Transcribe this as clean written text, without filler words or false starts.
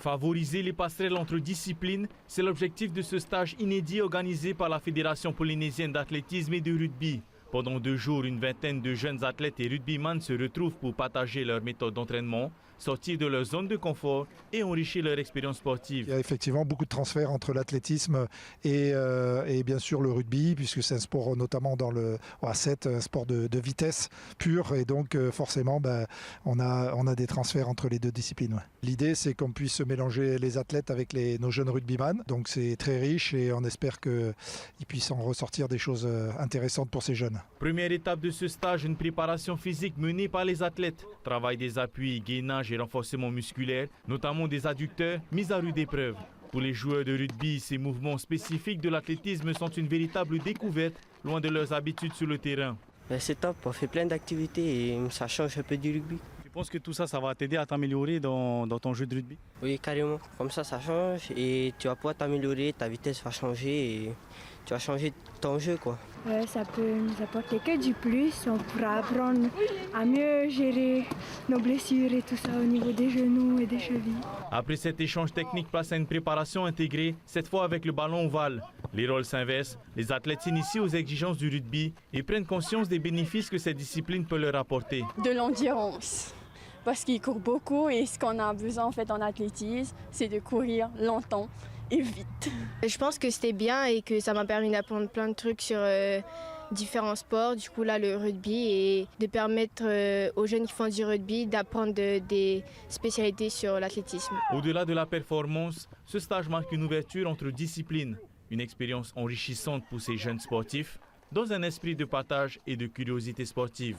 Favoriser les passerelles entre disciplines, c'est l'objectif de ce stage inédit organisé par la Fédération polynésienne d'athlétisme et de rugby. Pendant 2 jours, une vingtaine de jeunes athlètes et rugbyman se retrouvent pour partager leur méthode d'entraînement, sortir de leur zone de confort et enrichir leur expérience sportive. Il y a effectivement beaucoup de transferts entre l'athlétisme et bien sûr le rugby, puisque c'est un sport notamment dans le A7, un sport de vitesse pure, et donc forcément on a des transferts entre les deux disciplines. Ouais. L'idée, c'est qu'on puisse mélanger les athlètes avec nos jeunes rugbyman, donc c'est très riche et on espère qu'ils puissent en ressortir des choses intéressantes pour ces jeunes. Première étape de ce stage, une préparation physique menée par les athlètes. Travail des appuis, gainage et renforcement musculaire, notamment des adducteurs, mis à rude épreuve. Pour les joueurs de rugby, ces mouvements spécifiques de l'athlétisme sont une véritable découverte, loin de leurs habitudes sur le terrain. C'est top, on fait plein d'activités et ça change un peu du rugby. Tu penses que tout ça, ça va t'aider à t'améliorer dans ton jeu de rugby? Oui, carrément. Comme ça change et tu vas pouvoir t'améliorer, ta vitesse va changer et tu vas changer ton jeu, quoi. Ça peut nous apporter que du plus. On pourra apprendre à mieux gérer nos blessures et tout ça au niveau des genoux et des chevilles. Après cet échange technique, place à une préparation intégrée, cette fois avec le ballon ovale. Les rôles s'inversent, les athlètes s'initient aux exigences du rugby et prennent conscience des bénéfices que cette discipline peut leur apporter. De l'endurance, parce qu'ils courent beaucoup et ce qu'on a besoin en fait en athlétisme, c'est de courir longtemps et vite. Je pense que c'était bien et que ça m'a permis d'apprendre plein de trucs sur différents sports, du coup là le rugby, et de permettre aux jeunes qui font du rugby d'apprendre des spécialités sur l'athlétisme. Au-delà de la performance, ce stage marque une ouverture entre disciplines, une expérience enrichissante pour ces jeunes sportifs, dans un esprit de partage et de curiosité sportive.